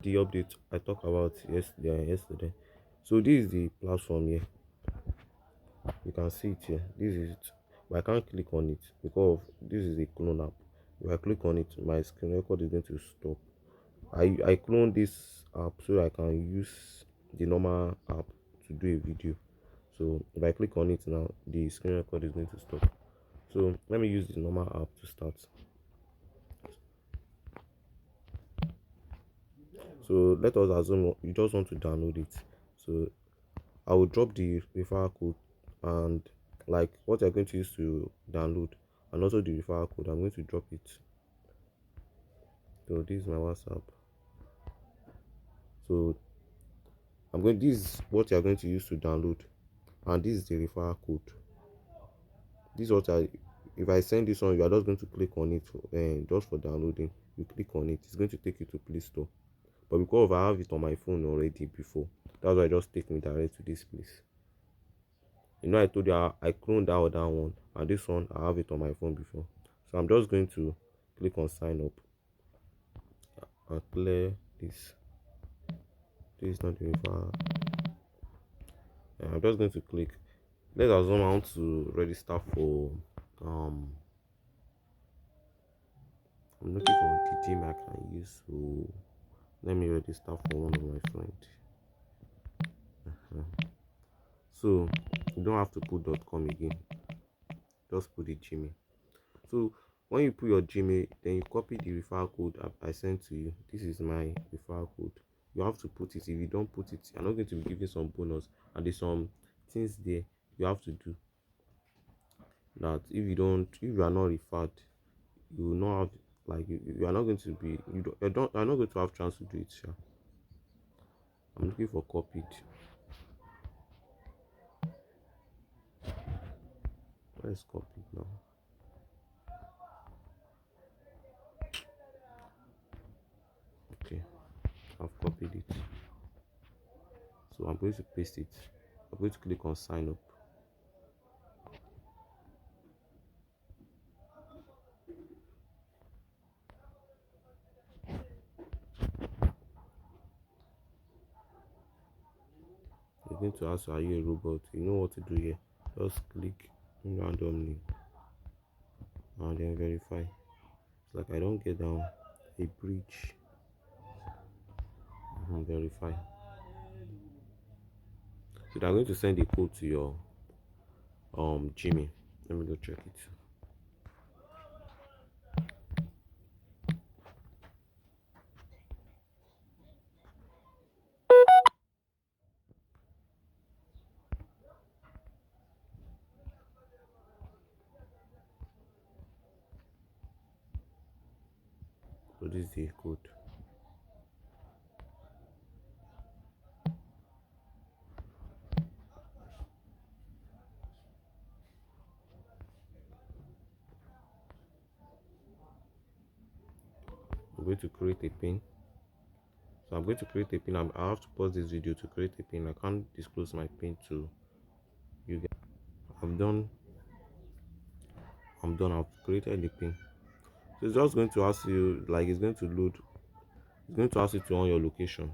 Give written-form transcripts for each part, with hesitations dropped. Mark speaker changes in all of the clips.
Speaker 1: the update I talked about yesterday. So this is the platform here. You can see it here. This is it. But I can't click on it because this is a clone app. If I click on it, my screen record is going to stop. I clone this app so I can use the normal app to do a video. So if I click on it now, the screen record is going to stop. So let me use the normal app to start. So let us assume you just want to download it. So I will drop the referral code and like what you're going to use to download and also the referral code. I'm going to drop it. So this is my WhatsApp. So this is what you're going to use to download, and this is the referral code. This is what I if I send this one, you are just going to click on it just for downloading. You click on it, it's going to take you to Play Store. But because I have it on my phone already before, that's why I just take me direct to this place. I told you I cloned that other one, and this one I have it on my phone before. So I'm just going to click on sign up and clear this. This is not the referral. I'm just going to click. Let's assume I want to register for I'm looking for the team I can use. So let me register for one of my friends. So you don't have to put .com again, just put the Gmail. So when you put your Gmail, then you copy the referral code I sent to you. This is my referral code. You have to put it. If you don't put it, I'm not going to be giving some bonus, and there's some things there you have to do. That if you are not referred, you will not have, like, you are not going to be, you're not going to have chance to do it. Sure. I'm looking for copied. Where is copied now? Okay, I've copied it. So I'm going to paste it. I'm going to click on sign up. It's going to ask, are you a robot? You know what to do here. Just click randomly and then verify. It's like I don't get down a breach and verify. So they're going to send a code to your Gmail. Let me go check it. So this is the code. I'm going to create a pin. So I'm going to create a pin. I have to pause this video to create a pin. I can't disclose my pin to you guys. I'm done. I've created the pin. So it's just going to ask you, like, it's going to load. It's going to ask you to on your location,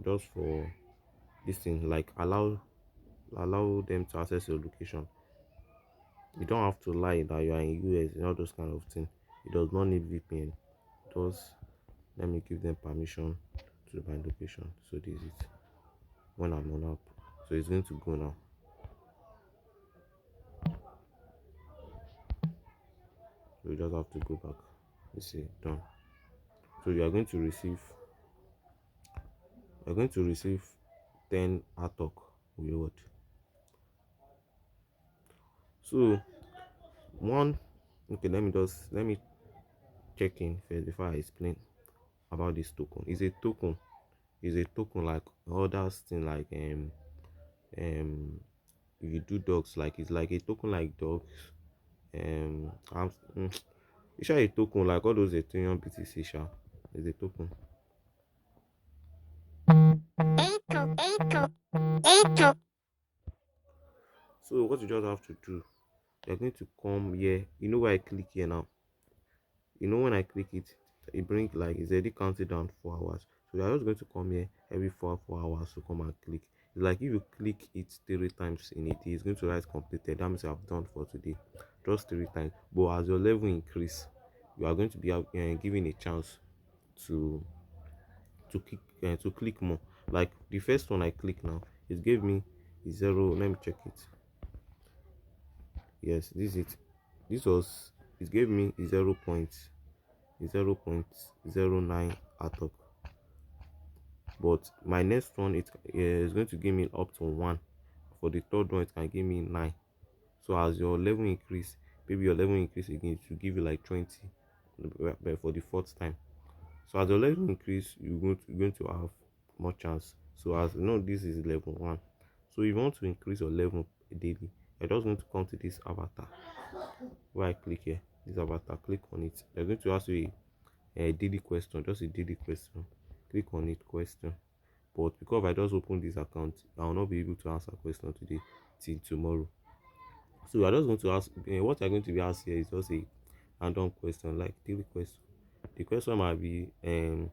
Speaker 1: just for this thing. Like, allow them to access your location. You don't have to lie that you are in US and all those kind of things. It does not need VPN. Just let me give them permission to my location. So this is it when I'm on app. So it's going to go now. So you just have to go back. You see, done. So you're going to receive 10 Atok reward. So one, okay, let me check in first before I explain about this token. It's a token like others thing, like if you do dogs, like it's like a token like dogs. I'm, it's a token like all those Ethereum BTC sha. It's a token. So what you just have to do, you're going to come here. You know where I click here now. When I click it, it brings like it's already counted down 4 hours. So you're just going to come here every 4 hours to come and click. It's like if you click it 3 times in a day, it's going to write completed. That means I've done for today, just 3 times. But as your level increase, you are going to be given a chance to to click more. Like the first one I click now, it gave me zero. Let me check it. Yes, this is it. This was, it gave me 0.09 Atok. But my next one, it is going to give me up to 1. For the third one, it can give me 9. So as your level increase, maybe your level increase again, it will give you like 20 for the fourth time. So as your level increase, you're going to have more chance. So as you know, this is level 1. So if you want to increase your level daily, you're just going to come to this avatar. Where I click here, this avatar, click on it. They're going to ask you a daily question, just a daily question. Click on it, question. But because I just opened this account, I will not be able to answer question today till tomorrow. So we are just going to ask, what you're going to be asked here is just a random question, like daily question. The question might be, do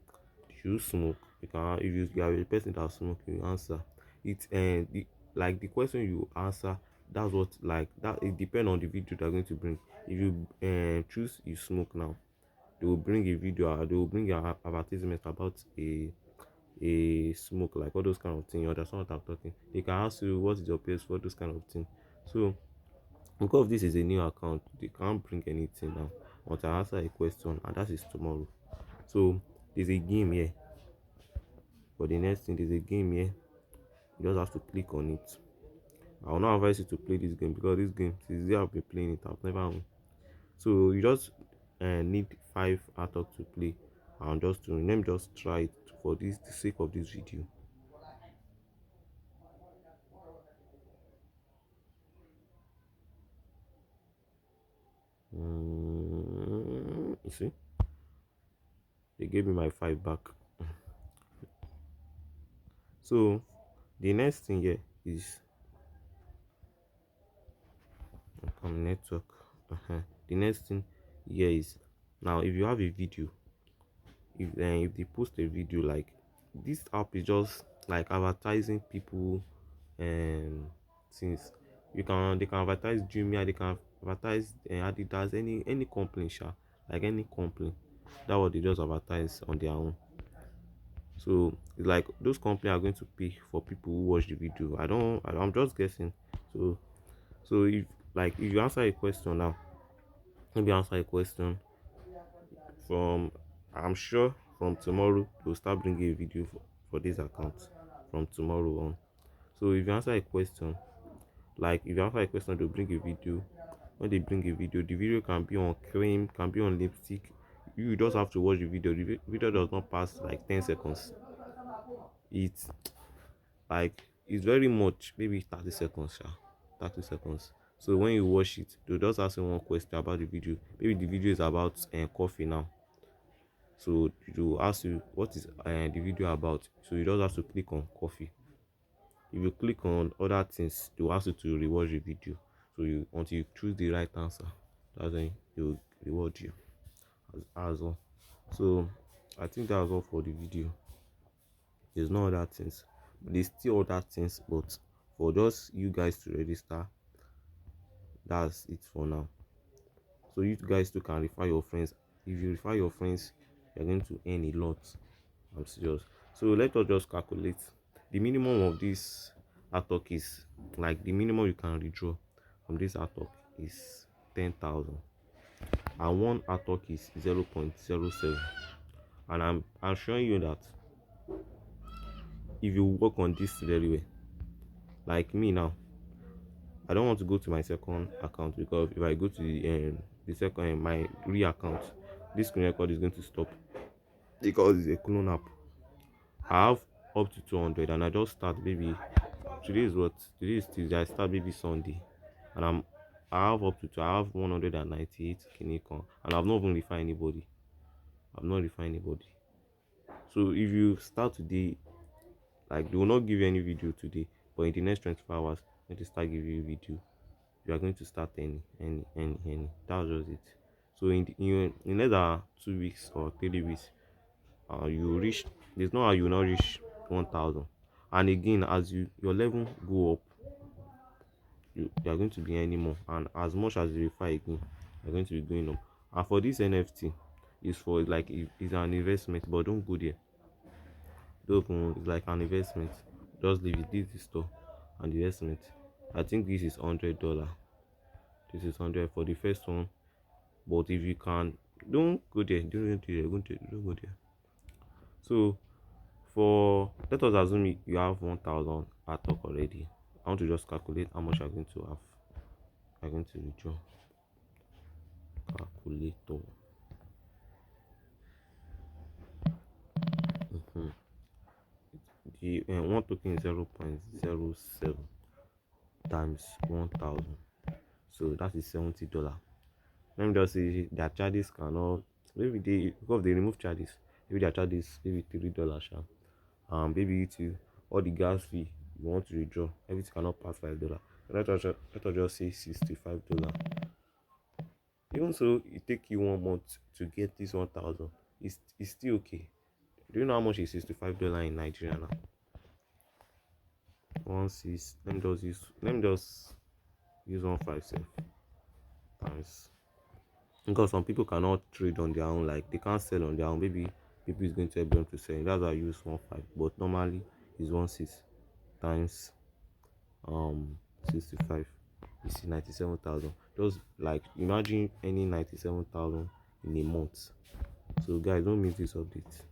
Speaker 1: you smoke? You can, if you are a person that smoke, you answer it. And like the question you answer, that's what, like that, it depends on the video they're going to bring. If you choose you smoke now, they will bring a video, they will bring an advertisement about a smoke, like all those kind of things. You understand what I'm talking? They can ask you what is your place for those kind of things. So because this is a new account, they can't bring anything now until I answer a question, and that is tomorrow. So there's a game here. For the next thing, there's a game here. You just have to click on it. I will not advise you to play this game because this game, since I've been playing it, I've never won. So you just need 5 Atok to play, and just to let me just try it for this the sake of this video. You see, they gave me my 5 back. So the next thing here is network. The next thing here is, now if you have a video, if they post a video, like this app is just like advertising people and things. You can, they can advertise Jumia, they can advertise Adidas, any company, like any company. That what they just advertise on their own. So it's like those companies are going to pay for people who watch the video. I'm just guessing. So if, like, if you answer a question now, maybe answer a question from, I'm sure from tomorrow they'll start bringing a video for this account from tomorrow on. So if you answer a question, like if you answer a question, they'll bring a video. When they bring a video, the video can be on cream, can be on lipstick. You just have to watch the video. The video does not pass like 10 seconds. It's like, it's very much, maybe 30 seconds, 30 seconds. So when you watch it, they'll just ask you one question about the video. Maybe the video is about coffee now. So to ask you what is the video about, so you just have to click on coffee. If you click on other things, they will ask you to rewatch the video. So you, until you choose the right answer, that's when they will reward you as well. So I think that's all for the video. There's no other things, there's still other things, but for just you guys to register, that's it for now. So you guys too can refer your friends. If you refer your friends, you're going to earn a lot. I'm serious. So let us just calculate. The minimum of this Atok is, like, the minimum you can withdraw from this Atok is 10,000, and one Atok is 0.07. And I'm showing you that if you work on this very well, like me now, I don't want to go to my second account, because if I go to the second, my real account, this screen record is going to stop because it's a clone app. I have up to 200, and I just start, maybe today is what, today is Tuesday, I start maybe Sunday, and I have up to I have 198 Kinikon, and I've not even refined anybody. I've not refined anybody. So if you start today, like, they will not give you any video today, but in the next 24 hours when they start giving you video, you are going to start any. That's just it. So in less than 2 weeks or 3 weeks, you reach There's no how you will not reach 1,000. And again, as your level go up, you are going to be earning more, and as much as you refer again, you're going to be going up. And for this NFT, it's for like it's an investment, but don't go there. Don't go, it's like an investment. Just leave it. This is store and investment. I think this is $100. This is 100 for the first one. But if you can, don't go there. Don't go there. So for, let us assume you have 1,000 Atok already. I want to just calculate how much you're going to have. I'm going to withdraw. Calculator. Mhm. The one token is 0.07 times 1,000. So that is $70. Let me just say their charges cannot, maybe they, because they remove charges, maybe their charges maybe $3. Maybe it is all the gas fee you want to withdraw, everything cannot pass $5. Let us just say $65. Even so, it take you 1 month to get this 1,000. It's still okay. Do you know how much is $65 in Nigeria now? One six. Let me just use 157 times, because some people cannot trade on their own, like they can't sell on their own. Maybe people is going to help them to sell. That's why I use 1.5. But normally it's 1.6 times 65. You see 97,000. Just like imagine any 97,000 in a month. So guys, don't miss this update.